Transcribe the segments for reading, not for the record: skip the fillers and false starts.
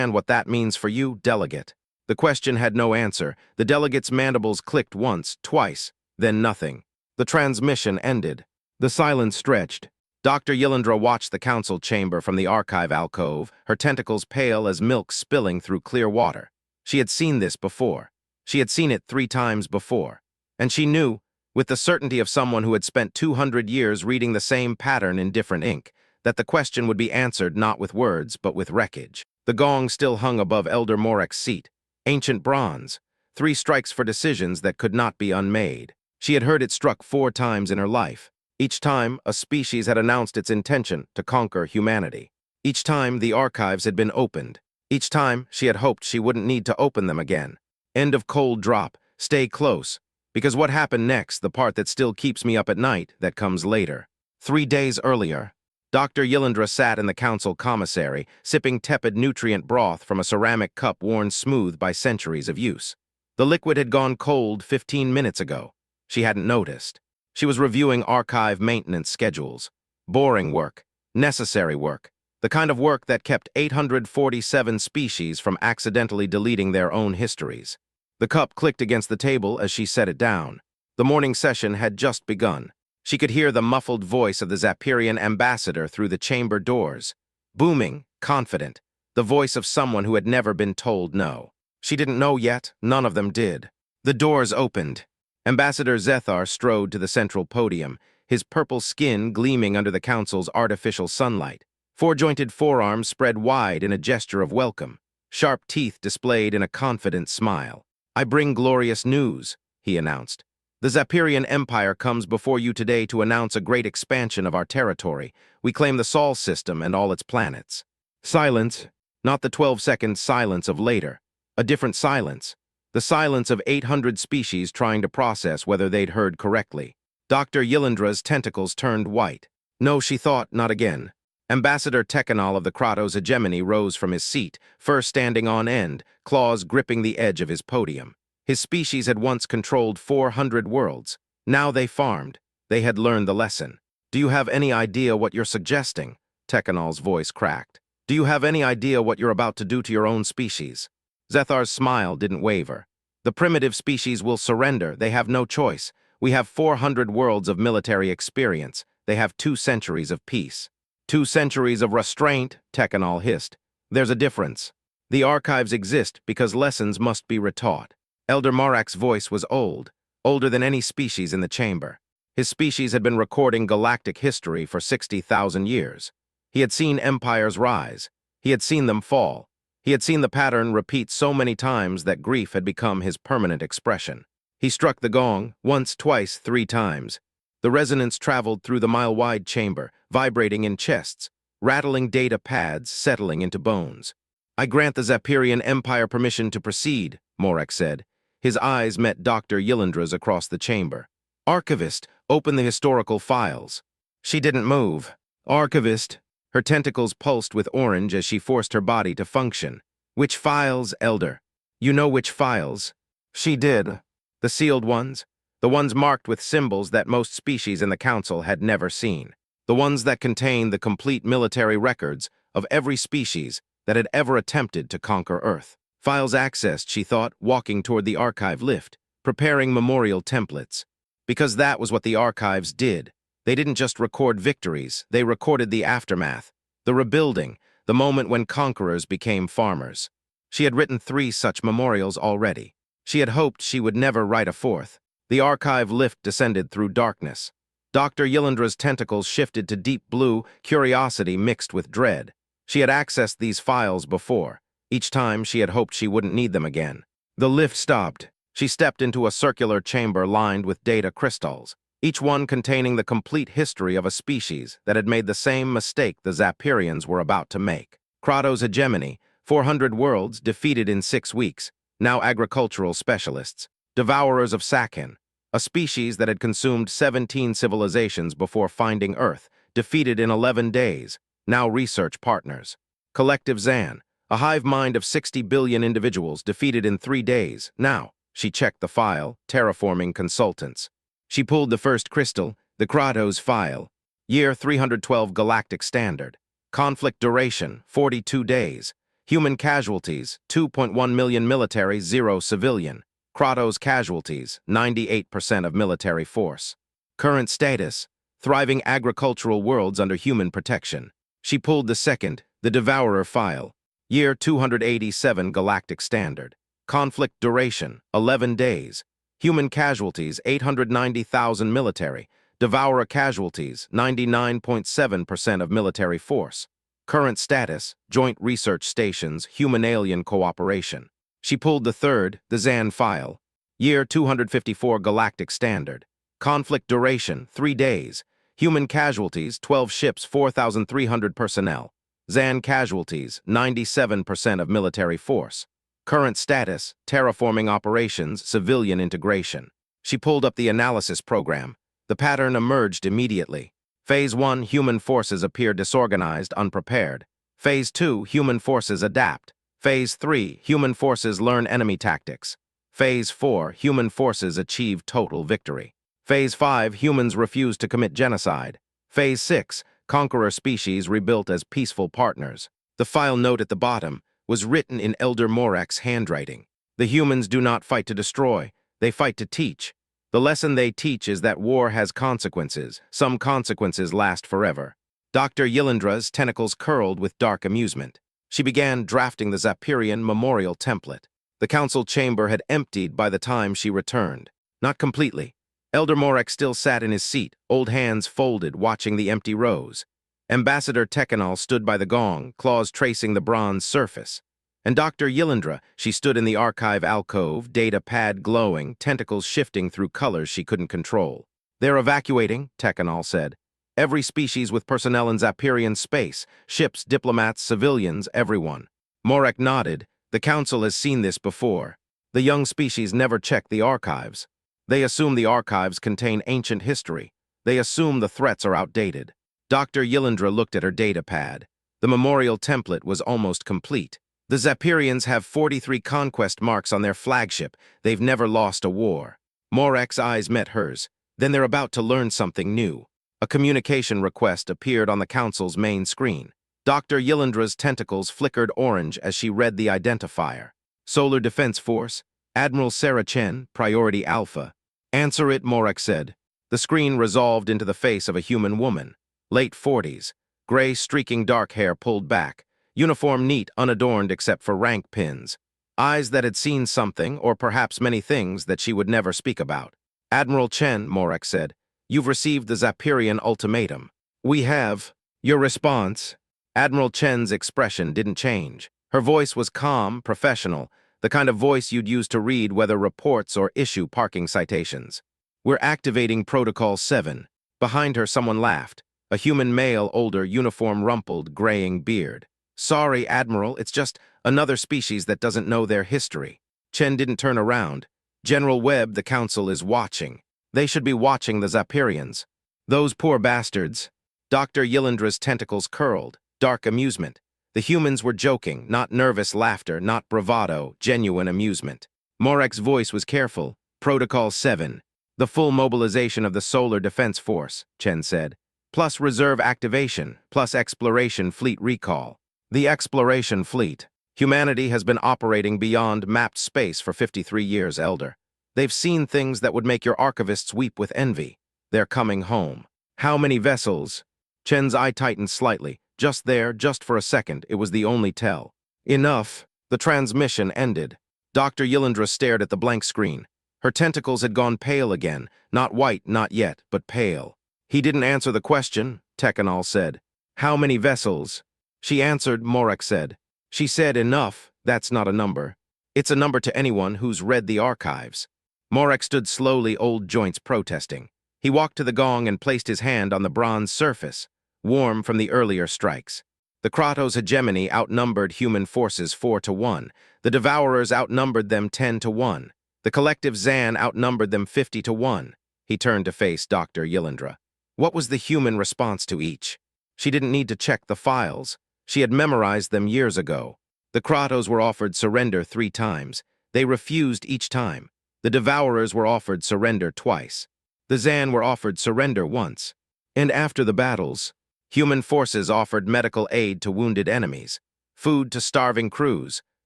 And what that means for you, delegate? The question had no answer. The delegate's mandibles clicked once, twice, then nothing. The transmission ended. The silence stretched. Dr. Yilindra watched the council chamber from the archive alcove, her tentacles pale as milk spilling through clear water. She had seen this before. She had seen it 3 times before. And she knew, with the certainty of someone who had spent 200 years reading the same pattern in different ink, that the question would be answered not with words, but with wreckage. The gong still hung above Elder Morek's seat. Ancient bronze. 3 strikes for decisions that could not be unmade. She had heard it struck 4 times in her life. Each time, a species had announced its intention to conquer humanity. Each time, the archives had been opened. Each time, she had hoped she wouldn't need to open them again. End of cold drop. Stay close. Because what happened next, the part that still keeps me up at night, that comes later. 3 days earlier, Dr. Yilindra sat in the council commissary, sipping tepid nutrient broth from a ceramic cup worn smooth by centuries of use. The liquid had gone cold 15 minutes ago. She hadn't noticed. She was reviewing archive maintenance schedules. Boring work. Necessary work. The kind of work that kept 847 species from accidentally deleting their own histories. The cup clicked against the table as she set it down. The morning session had just begun. She could hear the muffled voice of the Zapirian ambassador through the chamber doors. Booming, confident, the voice of someone who had never been told no. She didn't know yet, none of them did. The doors opened. Ambassador Zethar strode to the central podium, his purple skin gleaming under the council's artificial sunlight. 4-jointed forearms spread wide in a gesture of welcome, sharp teeth displayed in a confident smile. "I bring glorious news," he announced. "The Zapirian Empire comes before you today to announce a great expansion of our territory. We claim the Sol system and all its planets." Silence, not the 12-second silence of later. A different silence. The silence of 800 species trying to process whether they'd heard correctly. Dr. Yilindra's tentacles turned white. No, she thought, not again. Ambassador Tekanal of the Kratos hegemony rose from his seat, fur standing on end, claws gripping the edge of his podium. His species had once controlled 400 worlds. Now they farmed. They had learned the lesson. "Do you have any idea what you're suggesting?" Tekanal's voice cracked. "Do you have any idea what you're about to do to your own species?" Zethar's smile didn't waver. "The primitive species will surrender. They have no choice. We have 400 worlds of military experience. They have 2 centuries of peace." "2 centuries of restraint," Tekanal hissed. "There's a difference. The archives exist because lessons must be retaught." Elder Morek's voice was old, older than any species in the chamber. His species had been recording galactic history for 60,000 years. He had seen empires rise. He had seen them fall. He had seen the pattern repeat so many times that grief had become his permanent expression. He struck the gong, once, twice, 3 times. The resonance traveled through the mile-wide chamber, vibrating in chests, rattling data pads, settling into bones. "I grant the Zapirian Empire permission to proceed," Morek said. His eyes met Dr. Yilindra's across the chamber. "Archivist, open the historical files." She didn't move. "Archivist." Her tentacles pulsed with orange as she forced her body to function. "Which files, Elder?" "You know which files." She did. The sealed ones. The ones marked with symbols that most species in the Council had never seen. The ones that contain the complete military records of every species that had ever attempted to conquer Earth. Files accessed, she thought, walking toward the archive lift, preparing memorial templates. Because that was what the archives did. They didn't just record victories, they recorded the aftermath, the rebuilding, the moment when conquerors became farmers. She had written 3 such memorials already. She had hoped she would never write a 4th. The archive lift descended through darkness. Dr. Yilindra's tentacles shifted to deep blue, curiosity mixed with dread. She had accessed these files before. Each time, she had hoped she wouldn't need them again. The lift stopped. She stepped into a circular chamber lined with data crystals, each one containing the complete history of a species that had made the same mistake the Zapirians were about to make. Kratos hegemony, 400 worlds defeated in 6 weeks, now agricultural specialists, devourers of Sakhin, a species that had consumed 17 civilizations before finding Earth, defeated in 11 days, now research partners. Collective Zan, a hive mind of 60 billion individuals defeated in 3 days, now. She checked the file, terraforming consultants. She pulled the first crystal, the Kratos file. Year 312 Galactic Standard. Conflict duration, 42 days. Human casualties, 2.1 million military, 0 civilian. Kratos casualties, 98% of military force. Current status, thriving agricultural worlds under human protection. She pulled the second, the Devourer file. Year 287 Galactic Standard. Conflict duration, 11 days. Human casualties, 890,000 military. Devourer casualties, 99.7% of military force. Current status, Joint Research Stations, Human-Alien Cooperation. She pulled the third, the Zan file. Year 254 Galactic Standard. Conflict duration, 3 days. Human casualties, 12 ships, 4,300 personnel. Zan casualties, 97% of military force. Current status, terraforming operations, civilian integration. She pulled up the analysis program. The pattern emerged immediately. Phase 1, human forces appear disorganized, unprepared. Phase 2, human forces adapt. Phase 3, human forces learn enemy tactics. Phase 4, human forces achieve total victory. Phase 5, humans refuse to commit genocide. Phase 6, conqueror species rebuilt as peaceful partners. The file note at the bottom was written in Elder Morek's handwriting. The humans do not fight to destroy, they fight to teach. The lesson they teach is that war has consequences. Some consequences last forever. Dr. Ylindra's tentacles curled with dark amusement. She began drafting the Zapirian memorial template. The council chamber had emptied by the time she returned. Not completely. Elder Morek still sat in his seat, old hands folded, watching the empty rows. Ambassador Tekanal stood by the gong, claws tracing the bronze surface. And Dr. Yilindra, she stood in the archive alcove, data pad glowing, tentacles shifting through colors she couldn't control. "They're evacuating," Tekanal said. "Every species with personnel in Zapirian space, ships, diplomats, civilians, everyone." Morek nodded. "The council has seen this before. The young species never check the archives. They assume the archives contain ancient history. They assume the threats are outdated." Dr. Yilindra looked at her data pad. The memorial template was almost complete. The Zapirians have 43 conquest marks on their flagship. They've never lost a war. Morek's eyes met hers. Then they're about to learn something new. A communication request appeared on the council's main screen. Dr. Yilindra's tentacles flickered orange as she read the identifier. "Solar Defense Force, Admiral Sarah Chen, Priority Alpha." "Answer it," Morek said. The screen resolved into the face of a human woman. Late 40s. Gray, streaking dark hair pulled back. Uniform neat, unadorned except for rank pins. Eyes that had seen something, or perhaps many things, that she would never speak about. "Admiral Chen," Morek said, "you've received the Zapirian ultimatum." "We have." "Your response?" Admiral Chen's expression didn't change. Her voice was calm, professional, the kind of voice you'd use to read weather reports or issue parking citations. "We're activating Protocol 7. Behind her, someone laughed. A human male, older, uniform rumpled, graying beard. "Sorry, Admiral, it's just another species that doesn't know their history." Chen didn't turn around. "General Webb, the council is watching. They should be watching the Zapirians. Those poor bastards." Dr. Yilindra's tentacles curled, dark amusement. The humans were joking, not nervous laughter, not bravado, genuine amusement. Morek's voice was careful. "Protocol 7. The full mobilization of the Solar Defense Force," Chen said. "Plus reserve activation, plus exploration fleet recall." The exploration fleet. Humanity has been operating beyond mapped space for 53 years, Elder. They've seen things that would make your archivists weep with envy. They're coming home. "How many vessels?" Chen's eye tightened slightly. Just there, just for a second, it was the only tell. "Enough." The transmission ended. Dr. Yilindra stared at the blank screen. Her tentacles had gone pale again. Not white, not yet, but pale. "He didn't answer the question," Tekanal said. "How many vessels?" "She answered," Morek said. "She said enough. That's not a number. It's a number to anyone who's read the archives." Morek stood slowly, old joints protesting. He walked to the gong and placed his hand on the bronze surface, warm from the earlier strikes. The Kratos hegemony outnumbered human forces 4-1. The Devourers outnumbered them 10-1. The collective Zan outnumbered them 50-1. He turned to face Dr. Yilindra. What was the human response to each? She didn't need to check the files. She had memorized them years ago. The Kratos were offered surrender 3 times. They refused each time. The Devourers were offered surrender twice. The Zan were offered surrender once. And after the battles, human forces offered medical aid to wounded enemies. food to starving crews,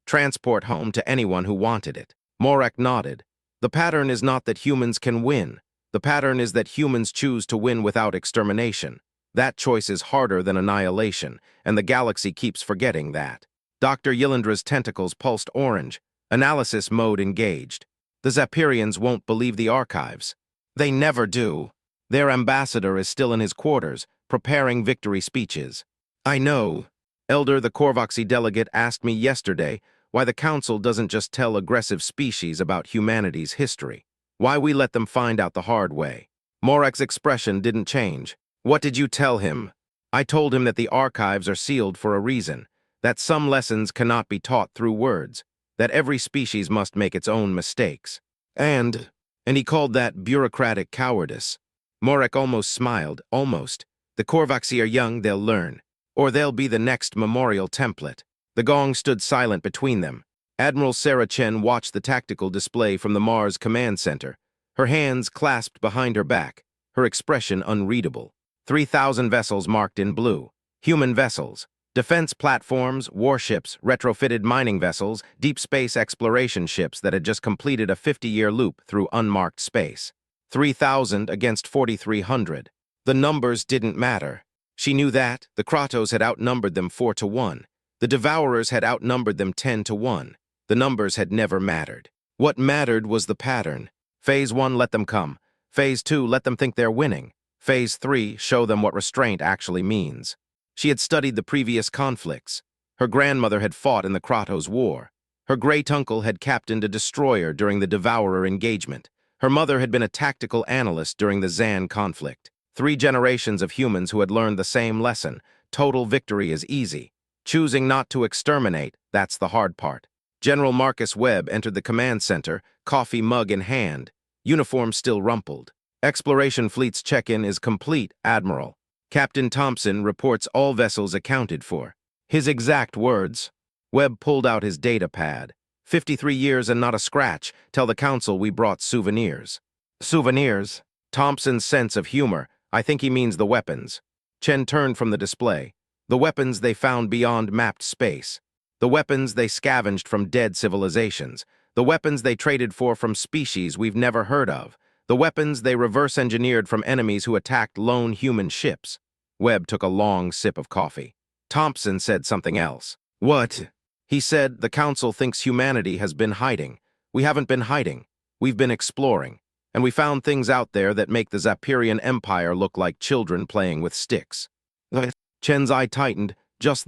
transport home to anyone who wanted it. Morek nodded. The pattern is not that humans can win. The pattern is that humans choose to win without extermination. That choice is harder than annihilation, and the galaxy keeps forgetting that. Dr. Ylindra's tentacles pulsed orange. Analysis mode engaged. The Zapirians won't believe the archives. They never do. Their ambassador is still in his quarters, preparing victory speeches. I know. Elder, the Korvoxy delegate, asked me yesterday why the Council doesn't just tell aggressive species about humanity's history. Why we let them find out the hard way. Morek's expression didn't change. What did you tell him? I told him that the archives are sealed for a reason, that some lessons cannot be taught through words, that every species must make its own mistakes. And he called that bureaucratic cowardice. Morek almost smiled, almost. The Korvoxy are young, they'll learn. Or they'll be the next memorial template. The gong stood silent between them. Admiral Sarah Chen watched the tactical display from the Mars Command Center, her hands clasped behind her back, her expression unreadable. 3,000 vessels marked in blue. Human vessels. Defense platforms, warships, retrofitted mining vessels, deep space exploration ships that had just completed a 50-year loop through unmarked space. 3,000 against 4,300. The numbers didn't matter. She knew that. The Kratos had outnumbered them 4-1. The Devourers had outnumbered them 10-1. The numbers had never mattered. What mattered was the pattern. Phase 1, let them come. Phase 2, let them think they're winning. Phase 3, show them what restraint actually means. She had studied the previous conflicts. Her grandmother had fought in the Kratos War. Her great uncle had captained a destroyer during the Devourer engagement. Her mother had been a tactical analyst during the Zan conflict. 3 generations of humans who had learned the same lesson. Total victory is easy. Choosing not to exterminate, that's the hard part. General Marcus Webb entered the command center, coffee mug in hand. Uniform still rumpled. Exploration Fleet's check-in is complete, Admiral. Captain Thompson reports all vessels accounted for. His exact words. Webb pulled out his data pad. 53 years and not a scratch. Tell the Council we brought souvenirs. Souvenirs? Thompson's sense of humor. I think he means the weapons. Chen turned from the display. The weapons they found beyond mapped space. The weapons they scavenged from dead civilizations. The weapons they traded for from species we've never heard of. The weapons they reverse-engineered from enemies who attacked lone human ships. Webb took a long sip of coffee. Thompson said something else. What? He said, the Council thinks humanity has been hiding. We haven't been hiding. We've been exploring. And we found things out there that make the Zapirian Empire look like children playing with sticks. Chen's eye tightened, just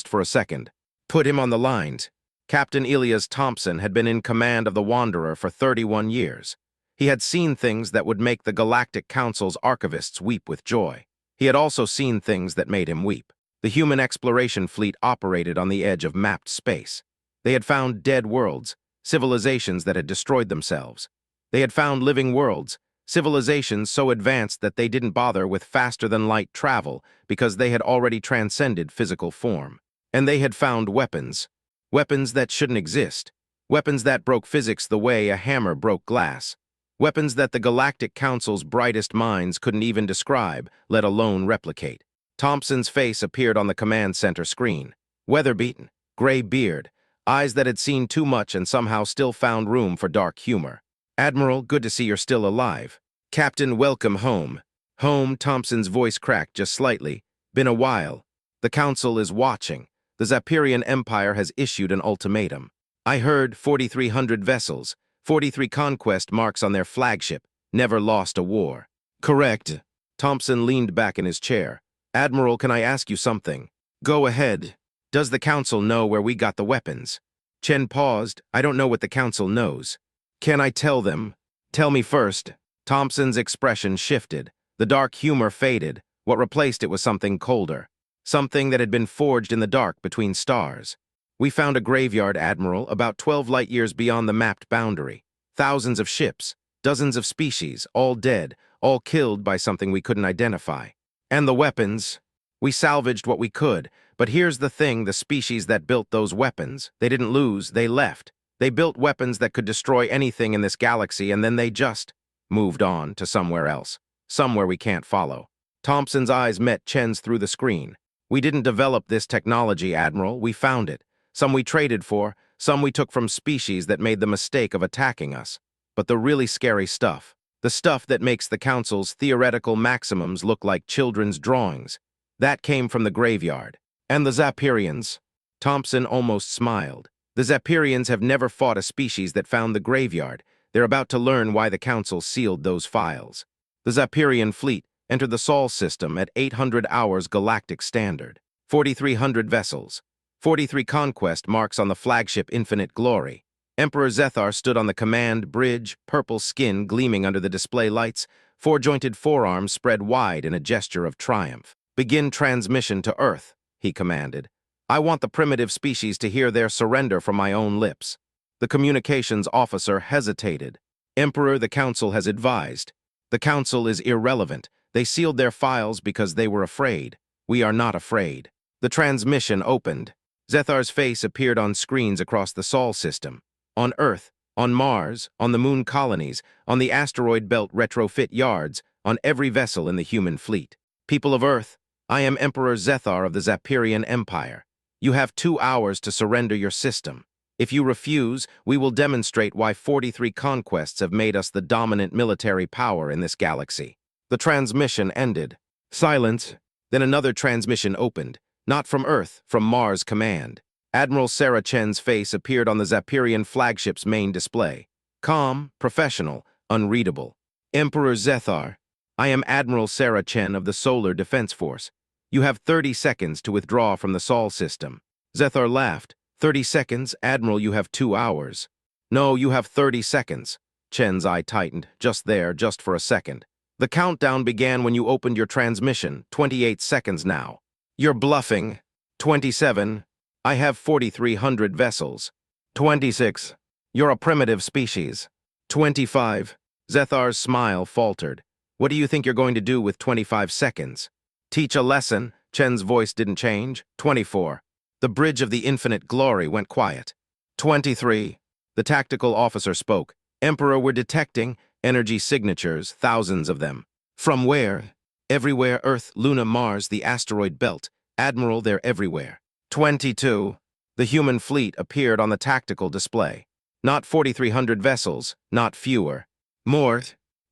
for a second. Put him on the lines. Captain Elias Thompson had been in command of the Wanderer for 31 years. He had seen things that would make the Galactic Council's archivists weep with joy. He had also seen things that made him weep. The human exploration fleet operated on the edge of mapped space. They had found dead worlds, civilizations that had destroyed themselves. They had found living worlds, civilizations so advanced that they didn't bother with faster-than-light travel because they had already transcended physical form. And they had found weapons. Weapons that shouldn't exist. Weapons that broke physics the way a hammer broke glass. Weapons that the Galactic Council's brightest minds couldn't even describe, let alone replicate. Thompson's face appeared on the command center screen. Weather-beaten, gray beard, eyes that had seen too much and somehow still found room for dark humor. Admiral, good to see you're still alive. Captain, welcome home. Home, Thompson's voice cracked just slightly. Been a while. The Council is watching. The Zapirian Empire has issued an ultimatum. I heard 4,300 vessels, 43 conquest marks on their flagship, never lost a war. Correct. Thompson leaned back in his chair. Admiral, can I ask you something? Go ahead. Does the Council know where we got the weapons? Chen paused. I don't know what the Council knows. Can I tell them? Tell me first. Thompson's expression shifted. The dark humor faded. What replaced it was something colder. Something that had been forged in the dark between stars. We found a graveyard, Admiral, about 12 light-years beyond the mapped boundary. Thousands of ships, dozens of species, all dead, all killed by something we couldn't identify. And the weapons. We salvaged what we could, but here's the thing, the species that built those weapons, they didn't lose, they left. They built weapons that could destroy anything in this galaxy, and then they just moved on to somewhere else. Somewhere we can't follow. Thompson's eyes met Chen's through the screen. We didn't develop this technology, Admiral. We found it. Some we traded for, some we took from species that made the mistake of attacking us. But the really scary stuff, the stuff that makes the Council's theoretical maximums look like children's drawings, that came from the graveyard. And the Zapirians. Thompson almost smiled. The Zapirians have never fought a species that found the graveyard. They're about to learn why the Council sealed those files. The Zapirian fleet entered the Sol system at 800 hours galactic standard. 4,300 vessels. 43 conquest marks on the flagship Infinite Glory. Emperor Zethar stood on the command bridge, purple skin gleaming under the display lights, four-jointed forearms spread wide in a gesture of triumph. "Begin transmission to Earth," he commanded. "I want the primitive species to hear their surrender from my own lips." The communications officer hesitated. "Emperor, the Council has advised. The Council is irrelevant. They sealed their files because they were afraid. We are not afraid." The transmission opened. Zethar's face appeared on screens across the Sol system. On Earth, on Mars, on the moon colonies, on the asteroid belt retrofit yards, on every vessel in the human fleet. "People of Earth, I am Emperor Zethar of the Zapirian Empire. You have 2 hours to surrender your system. If you refuse, we will demonstrate why 43 conquests have made us the dominant military power in this galaxy." The transmission ended. Silence. Then another transmission opened. Not from Earth, from Mars Command. Admiral Sarah Chen's face appeared on the Zapirian flagship's main display. Calm, professional, unreadable. "Emperor Zethar, I am Admiral Sarah Chen of the Solar Defense Force. You have 30 seconds to withdraw from the Sol system." Zethar laughed. "30 seconds, Admiral, you have 2 hours. "No, you have 30 seconds. Chen's eye tightened, just there, just for a second. "The countdown began when you opened your transmission, 28 seconds now. "You're bluffing." 27. "I have 4,300 vessels." 26. "You're a primitive species." 25. Zethar's smile faltered. "What do you think you're going to do with 25 seconds? "Teach a lesson." Chen's voice didn't change. 24. The bridge of the Infinite Glory went quiet. 23. The tactical officer spoke. "Emperor, we're detecting energy signatures, thousands of them." "From where?" "Everywhere, Earth, Luna, Mars, the asteroid belt. Admiral, they're everywhere." 22. The human fleet appeared on the tactical display. Not 4,300 vessels, not fewer. More.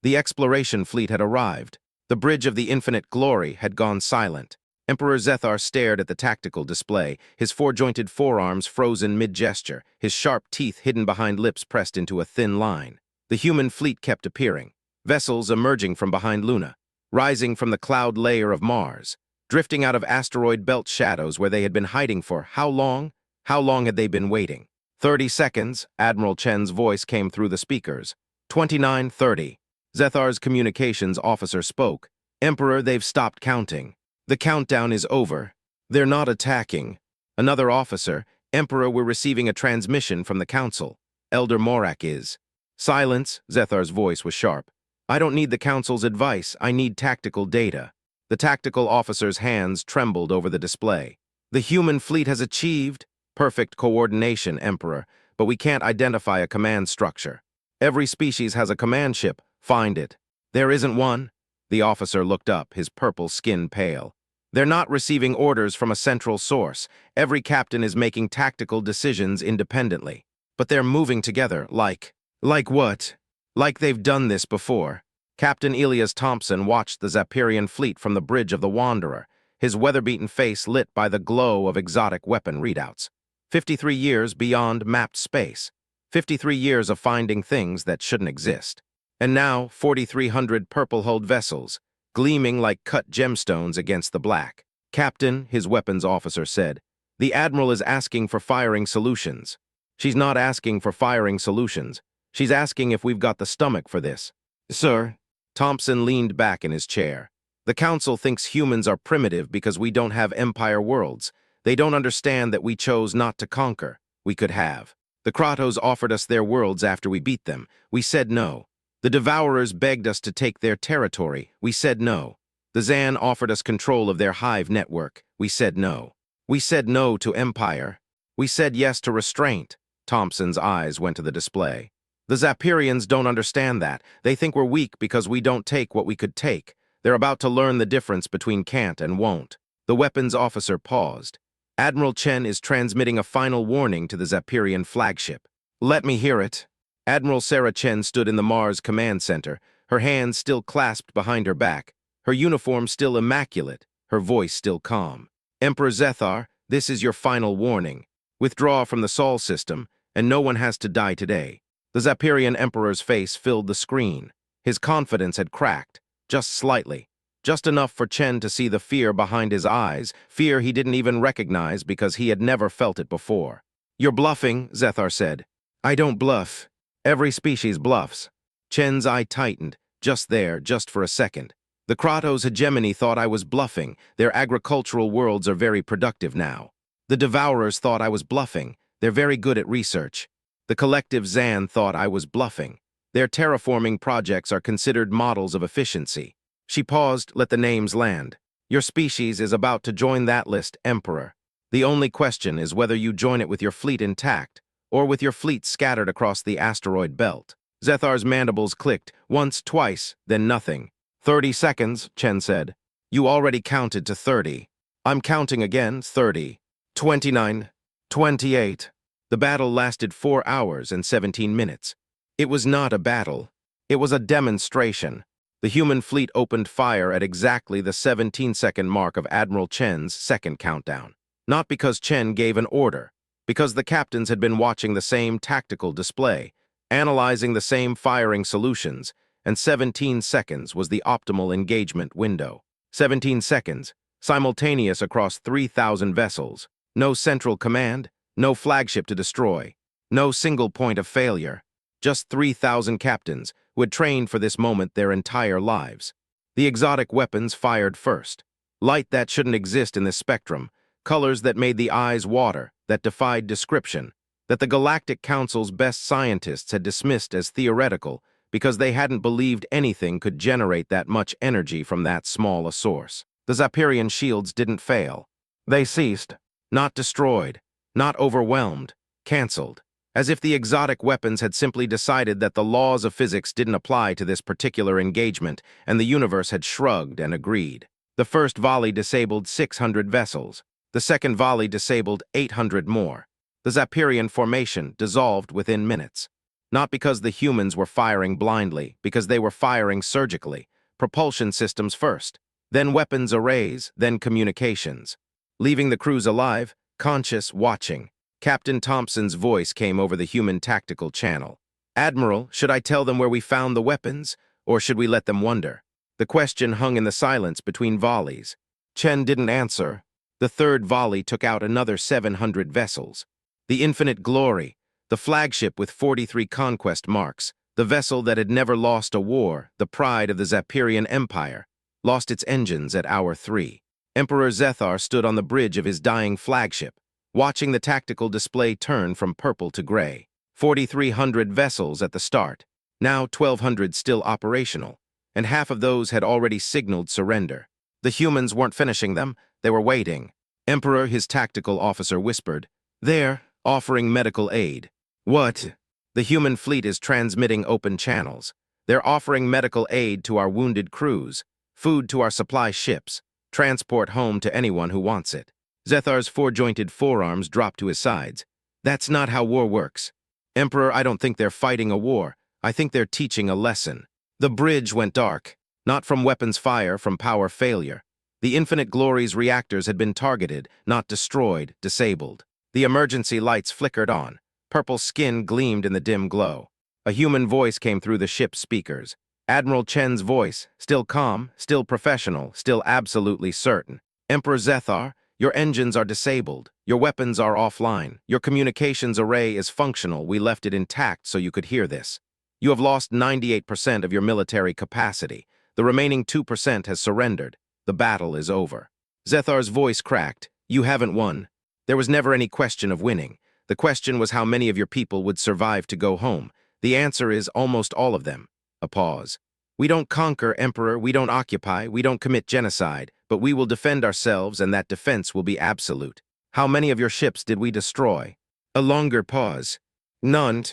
The exploration fleet had arrived. The bridge of the Infinite Glory had gone silent. Emperor Zethar stared at the tactical display, his four-jointed forearms frozen mid-gesture, his sharp teeth hidden behind lips pressed into a thin line. The human fleet kept appearing. Vessels emerging from behind Luna, rising from the cloud layer of Mars, drifting out of asteroid belt shadows where they had been hiding for how long? How long had they been waiting? 30 seconds, Admiral Chen's voice came through the speakers. 29:30. Zethar's communications officer spoke. "Emperor, they've stopped counting. The countdown is over. They're not attacking." Another officer. "Emperor, we're receiving a transmission from the Council. Elder Morak is." Silence. Zethar's voice was sharp. "I don't need the Council's advice. I need tactical data." The tactical officer's hands trembled over the display. "The human fleet has achieved perfect coordination, Emperor, but we can't identify a command structure. Every species has a command ship. Find it." "There isn't one." The officer looked up, his purple skin pale. "They're not receiving orders from a central source. Every captain is making tactical decisions independently. But they're moving together, like what? Like they've done this before." Captain Elias Thompson watched the Zapirian fleet from the bridge of the Wanderer, his weather-beaten face lit by the glow of exotic weapon readouts. 53 years beyond mapped space. 53 years of finding things that shouldn't exist. And now, 4,300 purple-hulled vessels, gleaming like cut gemstones against the black. "Captain," his weapons officer said, "the Admiral is asking for firing solutions." "She's not asking for firing solutions. She's asking if we've got the stomach for this." "Sir?" Thompson leaned back in his chair. "The Council thinks humans are primitive because we don't have empire worlds. They don't understand that we chose not to conquer. We could have. The Kratos offered us their worlds after we beat them. We said no. The Devourers begged us to take their territory. We said no. The Zan offered us control of their hive network. We said no. We said no to empire. We said yes to restraint." Thompson's eyes went to the display. "The Zapirians don't understand that. They think we're weak because we don't take what we could take. They're about to learn the difference between can't and won't." The weapons officer paused. Admiral Chen is transmitting a final warning to the Zapirian flagship. Let me hear it. Admiral Sarah Chen stood in the Mars Command Center, her hands still clasped behind her back, her uniform still immaculate, her voice still calm. Emperor Zethar, this is your final warning. Withdraw from the Sol system, and no one has to die today. The Zapirian Emperor's face filled the screen. His confidence had cracked, just slightly, just enough for Chen to see the fear behind his eyes, fear he didn't even recognize because he had never felt it before. You're bluffing, Zethar said. I don't bluff. Every species bluffs. Chen's eye tightened, just there, just for a second. The Kratos hegemony thought I was bluffing. Their agricultural worlds are very productive now. The Devourers thought I was bluffing. They're very good at research. The collective Zan thought I was bluffing. Their terraforming projects are considered models of efficiency. She paused, let the names land. Your species is about to join that list, Emperor. The only question is whether you join it with your fleet intact, or with your fleet scattered across the asteroid belt. Zethar's mandibles clicked, once, twice, then nothing. 30 seconds, Chen said. You already counted to 30. I'm counting again, 30. 29. 28. The battle lasted 4 hours and 17 minutes. It was not a battle. It was a demonstration. The human fleet opened fire at exactly the 17-second mark of Admiral Chen's second countdown. Not because Chen gave an order, because the captains had been watching the same tactical display, analyzing the same firing solutions, and 17 seconds was the optimal engagement window. 17 seconds, simultaneous across 3,000 vessels. No central command, no flagship to destroy, no single point of failure. Just 3,000 captains who had trained for this moment their entire lives. The exotic weapons fired first. Light that shouldn't exist in this spectrum, colors that made the eyes water, that defied description, that the Galactic Council's best scientists had dismissed as theoretical because they hadn't believed anything could generate that much energy from that small a source. The Zapirian shields didn't fail. They ceased, not destroyed, not overwhelmed, canceled. As if the exotic weapons had simply decided that the laws of physics didn't apply to this particular engagement, and the universe had shrugged and agreed. The first volley disabled 600 vessels. The second volley disabled 800 more. The Zapirian formation dissolved within minutes. Not because the humans were firing blindly, because they were firing surgically. Propulsion systems first, then weapons arrays, then communications. Leaving the crews alive, conscious, watching. Captain Thompson's voice came over the human tactical channel. Admiral, should I tell them where we found the weapons, or should we let them wonder? The question hung in the silence between volleys. Chen didn't answer. The third volley took out another 700 vessels. The Infinite Glory, the flagship with 43 conquest marks, the vessel that had never lost a war, the pride of the Zapirian Empire, lost its engines at hour 3. Emperor Zethar stood on the bridge of his dying flagship, watching the tactical display turn from purple to gray. 4,300 vessels at the start, now 1,200 still operational, and half of those had already signaled surrender. The humans weren't finishing them, they were waiting. Emperor, his tactical officer, whispered, "They're offering medical aid." What? The human fleet is transmitting open channels. They're offering medical aid to our wounded crews, food to our supply ships, transport home to anyone who wants it. Zethar's four-jointed forearms dropped to his sides. That's not how war works. Emperor, I don't think they're fighting a war. I think they're teaching a lesson. The bridge went dark, not from weapons fire, from power failure. The Infinite Glory's reactors had been targeted, not destroyed, disabled. The emergency lights flickered on. Purple skin gleamed in the dim glow. A human voice came through the ship's speakers. Admiral Chen's voice, still calm, still professional, still absolutely certain. Emperor Zethar, your engines are disabled. Your weapons are offline. Your communications array is functional. We left it intact so you could hear this. You have lost 98% of your military capacity. The remaining 2% has surrendered. The battle is over. Zethar's voice cracked. You haven't won. There was never any question of winning. The question was how many of your people would survive to go home. The answer is almost all of them. A pause. We don't conquer, Emperor. We don't occupy. We don't commit genocide. But we will defend ourselves, and that defense will be absolute. How many of your ships did we destroy? A longer pause. None.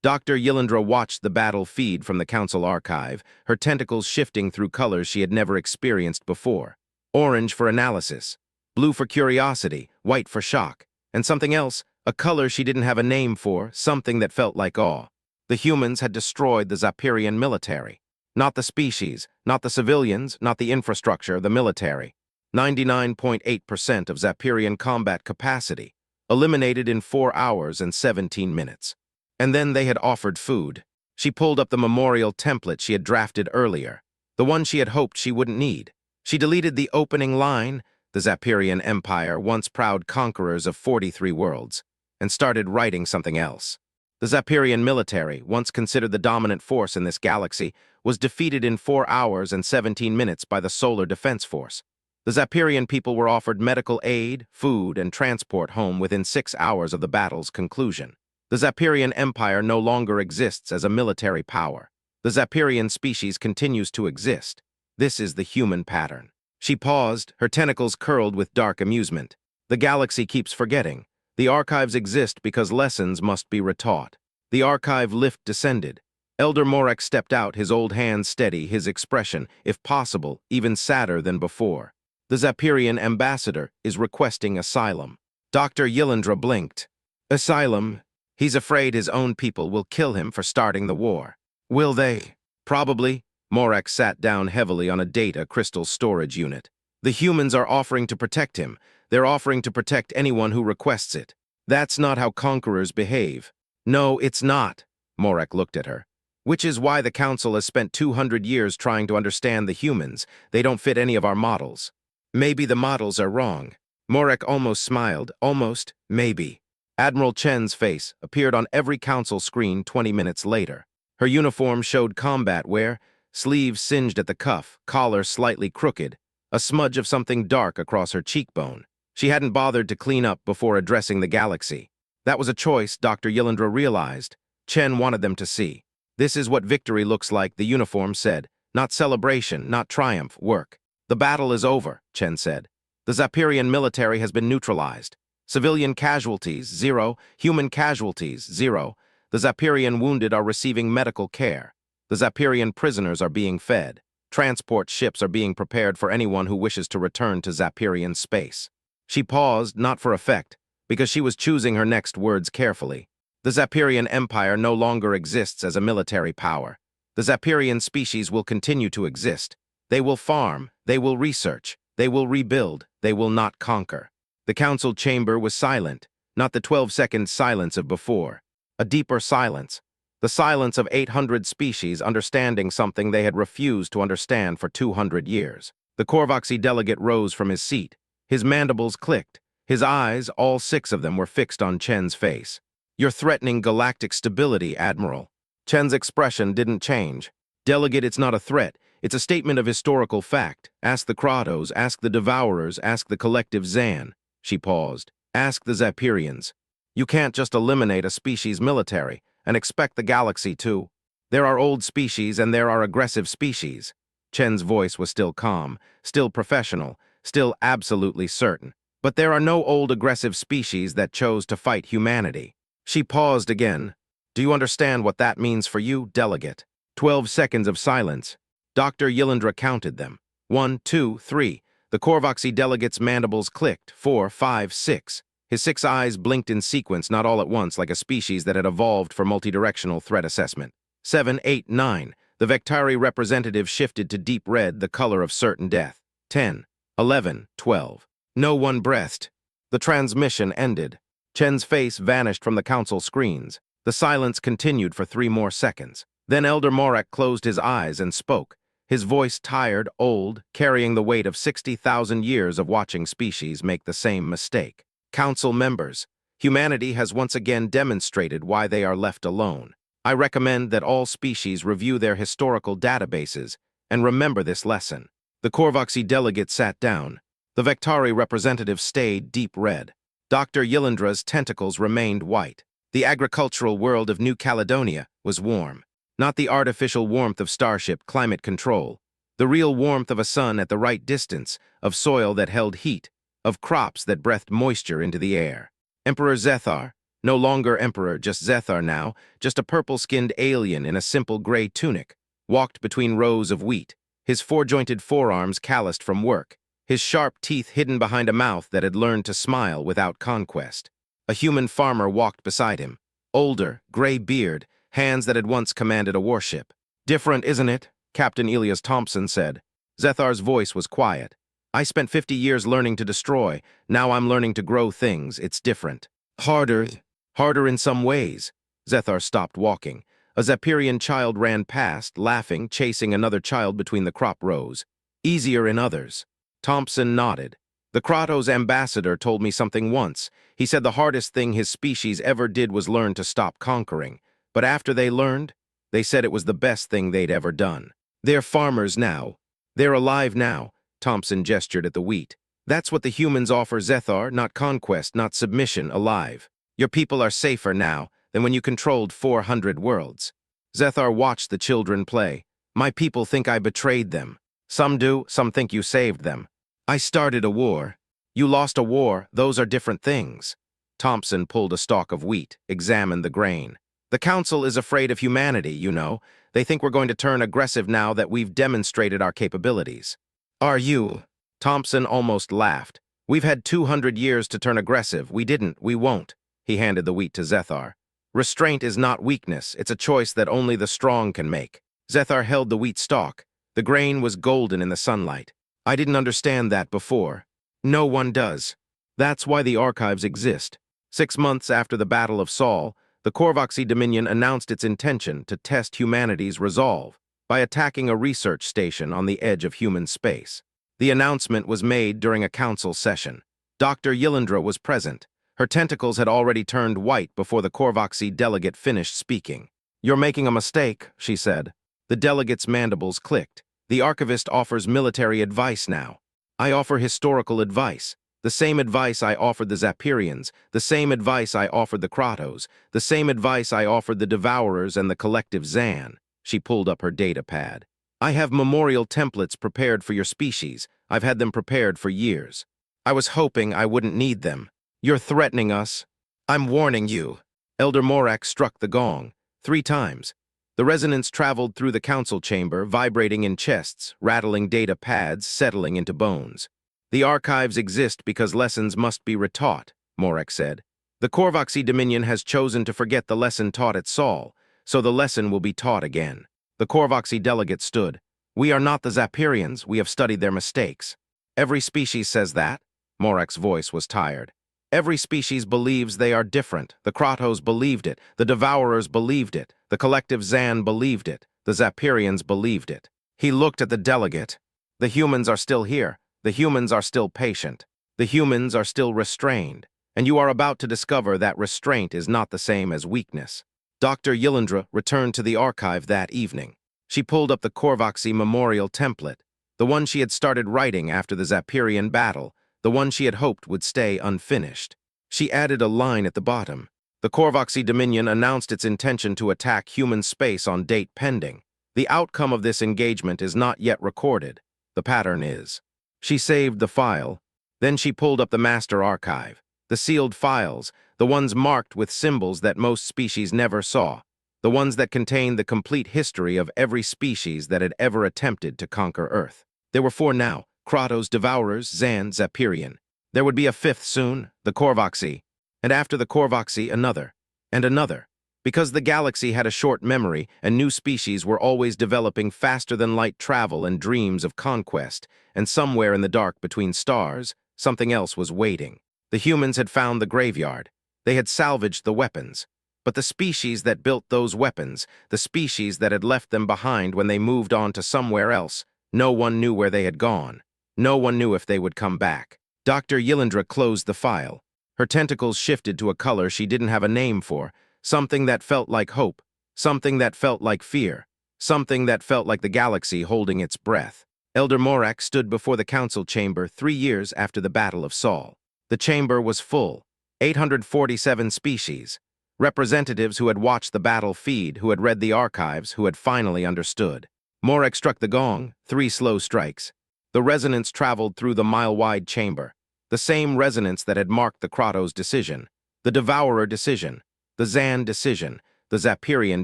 Dr. Yilindra watched the battle feed from the Council archive, her tentacles shifting through colors she had never experienced before. Orange for analysis. blue for curiosity, white for shock, and something else, a color she didn't have a name for, something that felt like awe. The humans had destroyed the Zapirian military. Not the species, not the civilians, not the infrastructure, the military. 99.8% of Zapirian combat capacity, eliminated in 4 hours and 17 minutes. And then they had offered food. She pulled up the memorial template she had drafted earlier, the one she had hoped she wouldn't need. She deleted the opening line, the Zapirian Empire, once proud conquerors of 43 worlds, and started writing something else. The Zapirian military, once considered the dominant force in this galaxy, was defeated in 4 hours and 17 minutes by the Solar Defense Force. The Zapirian people were offered medical aid, food, and transport home within 6 hours of the battle's conclusion. The Zapirian Empire no longer exists as a military power. The Zapirian species continues to exist. This is the human pattern. She paused, her tentacles curled with dark amusement. The galaxy keeps forgetting. The archives exist because lessons must be retaught. The archive lift descended. Elder Morek stepped out, his old hands steady, his expression, if possible, even sadder than before. The Zapirian ambassador is requesting asylum. Dr. Yilindra blinked. Asylum? He's afraid his own people will kill him for starting the war. Will they? Probably. Morek sat down heavily on a data crystal storage unit. The humans are offering to protect him. They're offering to protect anyone who requests it. That's not how conquerors behave. No, it's not. Morek looked at her. Which is why the Council has spent 200 years trying to understand the humans. They don't fit any of our models. Maybe the models are wrong. Morek almost smiled. Almost, maybe. Admiral Chen's face appeared on every Council screen 20 minutes later. Her uniform showed combat wear, sleeves singed at the cuff, collar slightly crooked, a smudge of something dark across her cheekbone. She hadn't bothered to clean up before addressing the galaxy. That was a choice Dr. Yilindra realized. Chen wanted them to see. This is what victory looks like, the uniform said. Not celebration, not triumph, work. The battle is over, Chen said. The Zapirian military has been neutralized. Civilian casualties, 0. Human casualties, 0. The Zapirian wounded are receiving medical care. The Zapirian prisoners are being fed. Transport ships are being prepared for anyone who wishes to return to Zapirian space. She paused, not for effect, because she was choosing her next words carefully. The Zapirian Empire no longer exists as a military power. The Zapirian species will continue to exist. They will farm, they will research, they will rebuild, they will not conquer. The council chamber was silent, not the 12-second silence of before. A deeper silence. The silence of 800 species understanding something they had refused to understand for 200 years. The Korvoxy delegate rose from his seat. His mandibles clicked. His eyes, all 6 of them, were fixed on Chen's face. You're threatening galactic stability, Admiral. Chen's expression didn't change. Delegate, it's not a threat. It's a statement of historical fact. Ask the Kratos, ask the Devourers, ask the collective Zan. She paused. Ask the Zapirians. You can't just eliminate a species military and expect the galaxy to. There are old species and there are aggressive species. Chen's voice was still calm, still professional, still absolutely certain. But there are no old aggressive species that chose to fight humanity. She paused again. Do you understand what that means for you, delegate? 12 seconds of silence. Dr. Yilindra counted them. 1, 2, 3. The Korvoxy delegate's mandibles clicked. 4, 5, 6. His 6 eyes blinked in sequence, not all at once, like a species that had evolved for multidirectional threat assessment. 7, 8, 9. The Vectari representative shifted to deep red, the color of certain death. 10, 11, 12. No one breathed. The transmission ended. Chen's face vanished from the council screens. The silence continued for 3 more seconds. Then Elder Morek closed his eyes and spoke, his voice tired, old, carrying the weight of 60,000 years of watching species make the same mistake. Council members, humanity has once again demonstrated why they are left alone. I recommend that all species review their historical databases and remember this lesson. The Korvoxy delegate sat down. The Vectari representative stayed deep red. Dr. Yilindra's tentacles remained white. The agricultural world of New Caledonia was warm. Not the artificial warmth of starship climate control. The real warmth of a sun at the right distance, of soil that held heat, of crops that breathed moisture into the air. Emperor Zethar, no longer emperor, just Zethar now, just a purple-skinned alien in a simple gray tunic, walked between rows of wheat, his 4-jointed forearms calloused from work, his sharp teeth hidden behind a mouth that had learned to smile without conquest. A human farmer walked beside him. Older, gray beard, hands that had once commanded a warship. "Different, isn't it?" Captain Elias Thompson said. Zethar's voice was quiet. "I spent 50 years learning to destroy. Now I'm learning to grow things. It's different. Harder. Harder in some ways." Zethar stopped walking. A Zapirian child ran past, laughing, chasing another child between the crop rows. "Easier in others." Thompson nodded. "The Kratos ambassador told me something once. He said the hardest thing his species ever did was learn to stop conquering. But after they learned, they said it was the best thing they'd ever done. They're farmers now. They're alive now." Thompson gestured at the wheat. "That's what the humans offer Zethar, not conquest, not submission, alive. Your people are safer now than when you controlled 400 worlds." Zethar watched the children play. "My people think I betrayed them. Some do, some think you saved them. I started a war. You lost a war, those are different things." Thompson pulled a stalk of wheat, examined the grain. "The Council is afraid of humanity, you know. They think we're going to turn aggressive now that we've demonstrated our capabilities." "Are you?" Thompson almost laughed. "We've had 200 years to turn aggressive. We didn't, we won't." He handed the wheat to Zethar. "Restraint is not weakness. It's a choice that only the strong can make." Zethar held the wheat stalk. The grain was golden in the sunlight. "I didn't understand that before." "No one does. That's why the archives exist." 6 months after the Battle of Saul, the Korvoxy Dominion announced its intention to test humanity's resolve by attacking a research station on the edge of human space. The announcement was made during a council session. Dr. Yilindra was present. Her tentacles had already turned white before the Korvoxy delegate finished speaking. "You're making a mistake," she said. The delegate's mandibles clicked. "The archivist offers military advice now. I offer historical advice. The same advice I offered the Zapirians, the same advice I offered the Kratos, the same advice I offered the Devourers and the collective Zan." She pulled up her data pad. "I have memorial templates prepared for your species. I've had them prepared for years. I was hoping I wouldn't need them. You're threatening us. I'm warning you." Elder Morak struck the gong 3 times. The resonance traveled through the council chamber, vibrating in chests, rattling data pads, settling into bones. "The archives exist because lessons must be retaught," Morak said. "The Korvoxy Dominion has chosen to forget the lesson taught at Saul, so the lesson will be taught again." The Korvoxy delegate stood. "We are not the Zapirians. We have studied their mistakes." "Every species says that." Morak's voice was tired. "Every species believes they are different. The Kratos believed it. The Devourers believed it. The collective Zan believed it. The Zapirians believed it." He looked at the delegate. "The humans are still here. The humans are still patient. The humans are still restrained. And you are about to discover that restraint is not the same as weakness." Dr. Yilindra returned to the archive that evening. She pulled up the Korvoxy memorial template, the one she had started writing after the Zapirian battle, the one she had hoped would stay unfinished. She added a line at the bottom. "The Korvoxy Dominion announced its intention to attack human space on date pending. The outcome of this engagement is not yet recorded. The pattern is." She saved the file. Then she pulled up the master archive. The sealed files, the ones marked with symbols that most species never saw, the ones that contained the complete history of every species that had ever attempted to conquer Earth. There were 4 now: Kratos, Devourers, Zan, Zapirian. There would be a 5th soon, the Korvoxy, and after the Korvoxy, another, and another. Because the galaxy had a short memory and new species were always developing faster than light travel and dreams of conquest, and somewhere in the dark between stars, something else was waiting. The humans had found the graveyard. They had salvaged the weapons. But the species that built those weapons, the species that had left them behind when they moved on to somewhere else, no one knew where they had gone. No one knew if they would come back. Dr. Yilindra closed the file. Her tentacles shifted to a color she didn't have a name for, something that felt like hope, something that felt like fear, something that felt like the galaxy holding its breath. Elder Morak stood before the council chamber 3 years after the Battle of Saul. The chamber was full, 847 species, representatives who had watched the battle feed, who had read the archives, who had finally understood. Morak struck the gong, 3 slow strikes. The resonance traveled through the mile-wide chamber, the same resonance that had marked the Kratos decision, the Devourer decision, the Zan decision, the Zapirian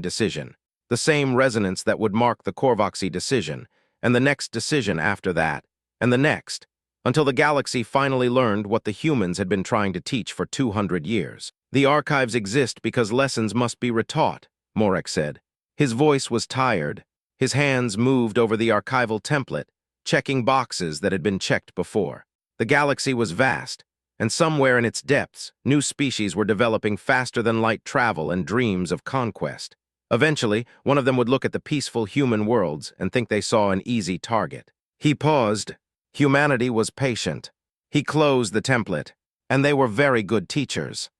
decision, the same resonance that would mark the Korvoxy decision, and the next decision after that, and the next. until the galaxy finally learned what the humans had been trying to teach for 200 years. The archives exist because lessons must be retaught, Morek said. His voice was tired. His hands moved over the archival template, checking boxes that had been checked before. The galaxy was vast, and somewhere in its depths, new species were developing faster than light travel and dreams of conquest. Eventually, one of them would look at the peaceful human worlds and think they saw an easy target. He paused. Humanity was patient. He closed the template, and they were very good teachers.